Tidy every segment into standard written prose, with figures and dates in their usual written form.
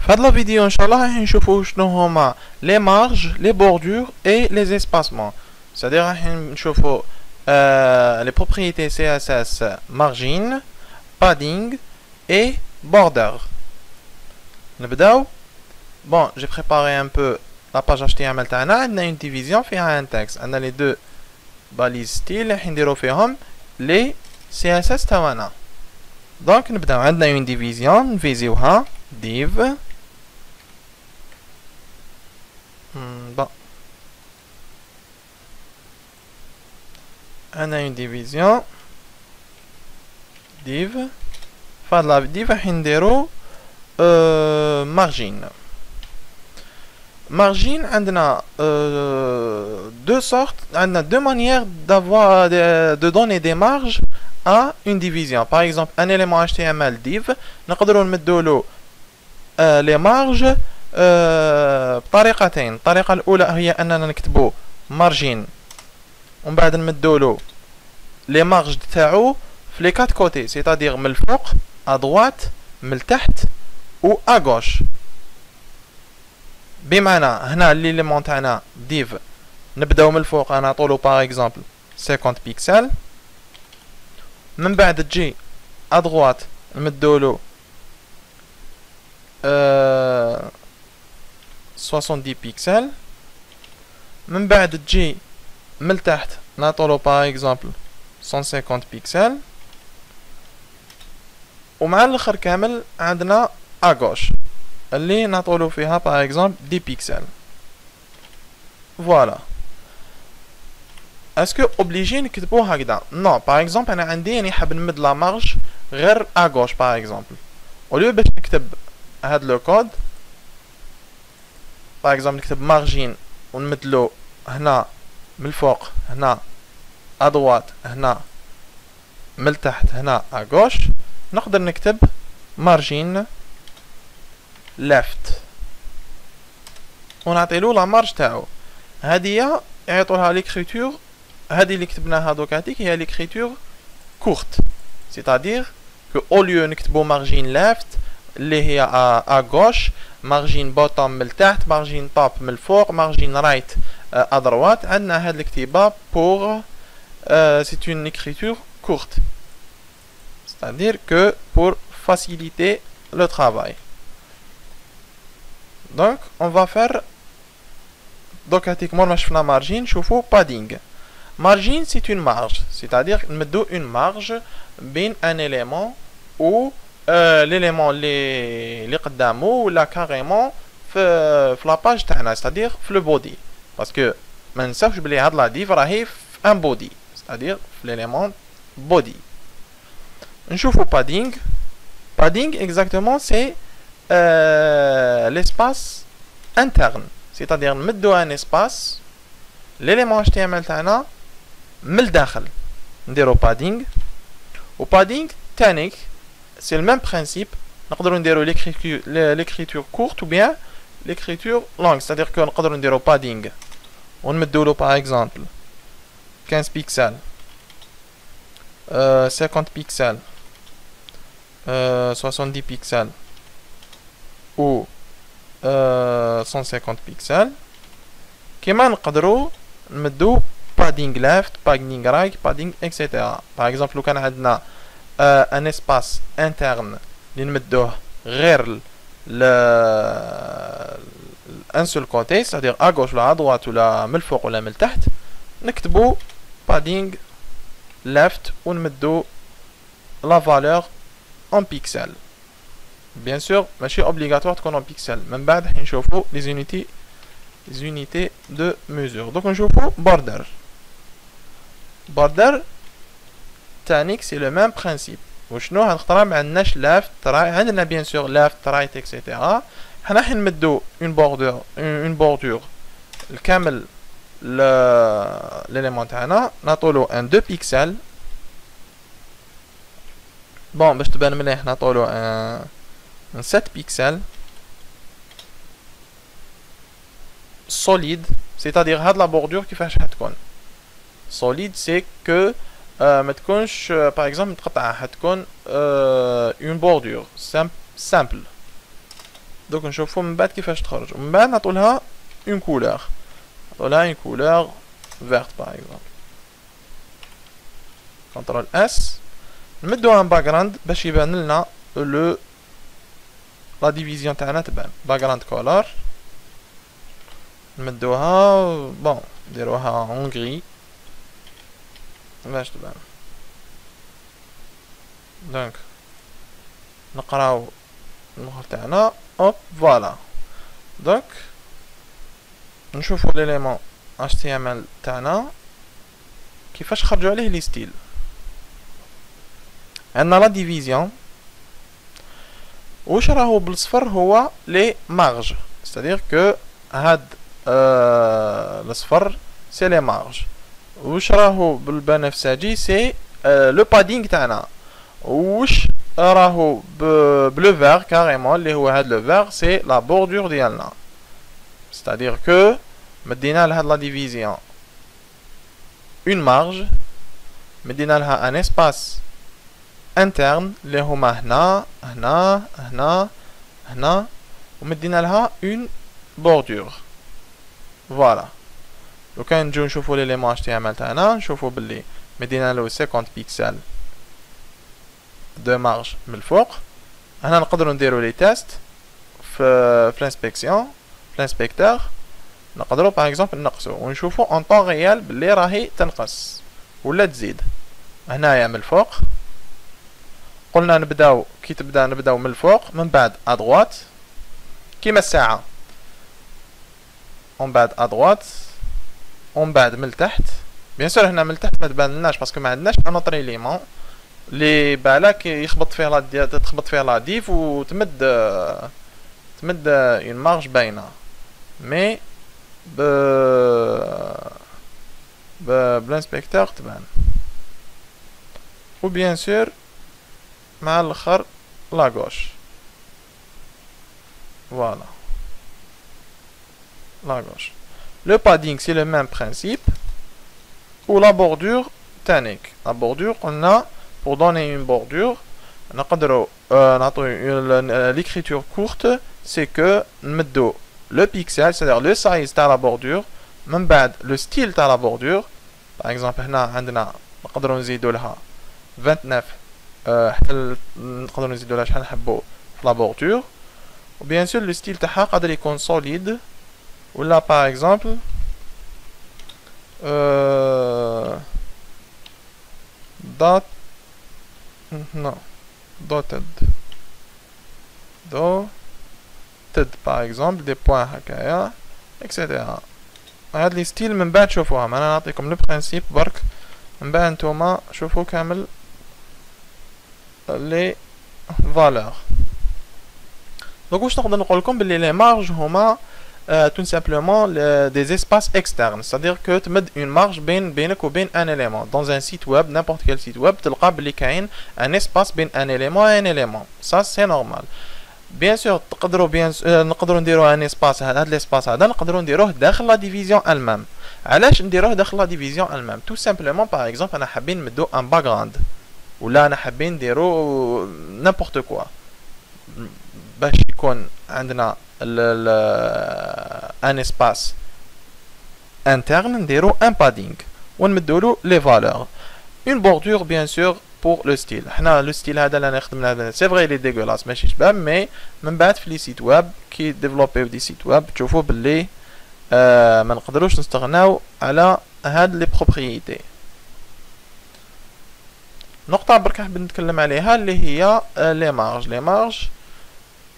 في هاد la vidéo ان شاء الله راح نشوفوا شنو هما les marges, les bordures et les espacements. C'est-à-dire راح نشوفوا les propriétés CSS margin, padding et border. نبداو. Bon, j'ai préparé un peu la page HTML تاعنا. عندنا une division فيها un texte. عندنا les deux balises style راح نديرو فيهم les CSS تاعنا. Donc نبداو. عندنا une division نفيزيوها div. Bon. On a une division div. Fin de la div راح نديرو margin. Margin عندنا deux sortes, عندنا deux manières d'avoir de donner des marges à une division. Par exemple, un élément HTML div نقدروا نمدولو les marges بطريقتين. الطريقة الأولى هي أننا نكتبو margin ومن بعد نمدولو لي مارج تاعو في لي كات كوتي، سيتادير من الفوق ادروات، من التحت و اغوش. بمعنى هنا ليليمون تاعنا ديف نبداو من الفوق انا طولو باغ اكزومبل 50 بيكسل، من بعد تجي ادروات نمدولو 70 بيكسل، من بعد تجي من التحت نعطولو باغ اكزومبل 150 بيكسل، ومع الاخر كامل عندنا اغوش اللي نعطولو فيها باغ اكزومبل 10 بيكسل. فوالا. اسكو اوبليجي نكتبو هكذا؟ نو. باغ اكزومبل انا عندي يعني حاب نمد لا مارج غير اغوش باغ اكزومبل، اوليو باش نكتب هاد لو كود باغ اكزومبل نكتب مارجين ونمدلو هنا من الفوق هنا ادروات، هنا من التحت هنا اغوش، نقدر نكتب مارجين ليفت ونعطيلو لا مارج تاعو. هادية يعطولها ليكريتور، هادي اللي كتبناها دوكاتيك هي ليكريتور كورت، سيتادير كو اوليو نكتبو مارجين ليفت اللي هي اغوش، مارجين بوتوم من التحت، مارجين توب من الفوق، مارجين رايت ادروات، عندنا هاد الكتيبة pour c'est une écriture courte, c'est-à-dire que pour faciliter le travail. Donc on va faire دوكاتيكمون ما شفنا مارجين. شوفوا padding. Margin c'est une marge, c'est-à-dire نمدو une marge بين un élément ou l'élément اللي قدامه ولا كاريمون في لا باج تاعنا، c'est-à-dire في le body، parce que ما ننساوش بلي هاد لا ديف راهي في un body، c'est-à-dire في l'élément body. نشوفوا padding. Padding exactement c'est l'espace interne، c'est-à-dire نمدو un espace l'élément HTML تاعنا من الداخل نديرو padding. و padding تانيك c'est le même principe، نقدروا نديرو l'écriture courte ou bien l'écriture longue، c'est-à-dire que نقدروا نديرو padding ونمدولو par exemple 15 pixels 50 pixels 70 pixels ou 150 pixels. كيما نقدروا نمدو padding left padding right padding etc. par exemple لو كان عندنا ان اسباس انترن اللي نمدوه غير ان سول كوتي، c'est-à-dire à gauche ولا à droite ولا من الفوق ولا من التحت، نكتبو padding left ونمدو la valeur en pixel. bien sûr ماشي obligatoire تكون en pixel، من بعد حنشوفو les unités de mesure. donc نشوفو border. border تانيك c'est le même principe. وشنو هنختار؟ ما عندناش left right، عندنا bien sûr left right etc. حنا راح نمدو une bordure الكامل l'élément تاعنا، نعطولو ان 2 بيكسل. بون باش تبان مليح نعطولو ان 7 بيكسل solide، c'est-à-dire هاد لا bordure كيفاش حتكون solide c'est que ما تكونش باغ اكزومبل متقطعه، حتكون اون بوردور simple. دوك نشوفو من بعد كيفاش تخرج ومن بعد نعطولها اون كولور نعطولها اون كولور فيرت باغ اكزومبل كونترول اس نمدو ان باكراوند باش يبان لنا لو لا ديفيزيون تاعنا تبان باكراوند كولور نمدوها بون نديروها اون غري باش تبان دونك نقراو النهر تاعنا اوب فوالا دونك نشوفو ليليمون HTML تاعنا كيفاش خرجوا عليه لي ستيل عندنا لا ديفيزيون واش راهو بالصفر هو لي مارج c'est-à-dire que هاد الصفر سي لي مارج واش راهو بالبنفسجي سي لو بادينغ تاعنا واش راهو بلو فير كاريمون اللي هو هاد لو فير سي لا بوردور ديالنا c'est-à-dire que مدينا لهاد لا ديفيزيون اون مارج مدينا لها ان اسباس انترن اللي هما هنا ومدينا لها اون بوردور فوالا لو كان نجيو نشوفو ليليمون HTML تاعنا نشوفو بلي مدينا له 50 بيكسل دو مارج من الفوق هنا نقدروا نديرو لي تيست في الانسبكسيون في الانسبكتور نقدروا باغ اكزومبل نقصو ونشوفو اون طون ريال بلي راهي تنقص ولا تزيد هنايا من الفوق قلنا نبداو كي تبدا نبداو من الفوق من بعد ادغوات كيما الساعه ومن بعد ادغوات ومن بعد من التحت بيان سور هنا من التحت ما تبانلناش باسكو ما عندناش ان اوتر اليمون لي بالك يخبط فيه تخبط فيه لا ديف وتمد اون مارج باينه مي بالانسبكتور تبان و بيان سور مع الاخر لا غوش فوالا لا غوش le padding c'est le même principe ou la bordure تانيك la bordure قلنا pour donner une bordure نقدروا l'écriture courte c'est que نمدو le pixel c'est-à-dire le size تاع la bordure من بعد le style تاع la bordure par exemple هنا عندنا نقدروا نزيدوا لها 29 حتى نقدروا نزيدوا لها شحال نحبوا في la bordure و bien sûr le style تاعها قادر يكون solide ولا par exemple dotted par exemple des points هكايا etc. هاد لي ستيل من بعد شوفوها انا نعطيكم لو برينسيپ برك من بعد نتوما شوفوا كامل لي فالور دونك واش نقدر نقول لكم بلي لي مارج هما tout simplement des espaces externes, c'est-à-dire que tu mets une marge بينك وبين un élément. Dans un site web, n'importe quel site web, تلقى بلي كاين un espace بين un élément et un élément. Ça c'est normal. Bien sûr نقدروا نديروا un espace هذا l'espace هذا نقدروا نديروه داخل la division elle-même. علاش نديروه داخل la division elle-même? Tout simplement par exemple انا حابين نمدو un background ولا انا حابين نديرو n'importe quoi. باش يكون عندنا un espace interne نديرو un padding ونمدولو les valeurs une bordure bien sûr pour le style حنا لو ستيل هذا اللي نخدم هذا سي فري لي ديغولاس ماشي شباب مي من بعد في لي سيت ويب كي ديفلوبيو دي سيت ويب تشوفوا باللي ما نقدروش نستغناو على هاد لي بروبريتي نقطه برك حاب نتكلم عليها اللي هي لي مارج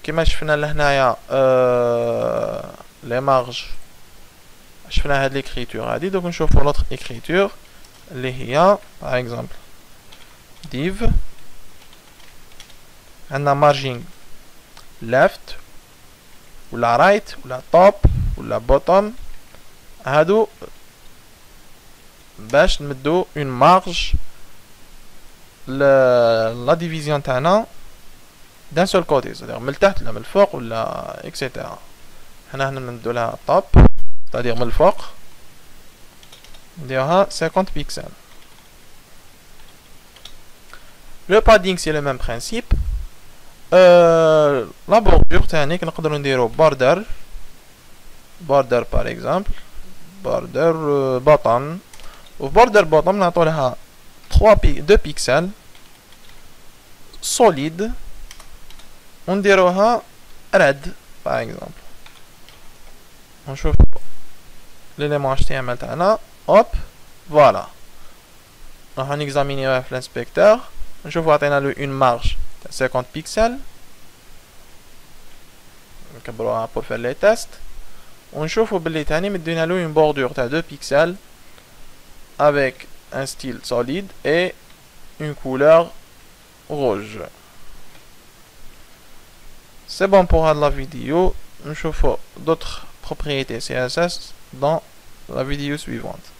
كما شفنا لهنايا لي مارج شفنا هاد ليكريتور هادي دوك نشوفو لوطر اكريتور اللي هي باغ اكزومبل div عندنا مارجين left ولا right ولا top ولا bottom هادو باش نمدو اون مارج لا ديفيزيون تاعنا d'un seul côté, c'est-à-dire من التحت ولا من الفوق ولا etc. هنا نمدو لها top c'est-à-dire من الفوق نديروها 50 pixels. Le padding c'est le même principe. la bordure تاني نقدروا نديرو border par exemple border bottom و border bottom نعطو لها 2 pixels solide ونديروها red par exemple ونشوف l'élément HTML تاعنا hop voilà راح نexaminer في l'inspecteur نشوفو عطينا له une marge 50 pixels نكبروها pour faire les tests ونشوفو باللي تاني مدينا له une bordure تاع 2 pixels avec un style solide et une couleur rouge. C'est bon pour la vidéo. نشوفو d'autres propriétés CSS dans la vidéo suivante.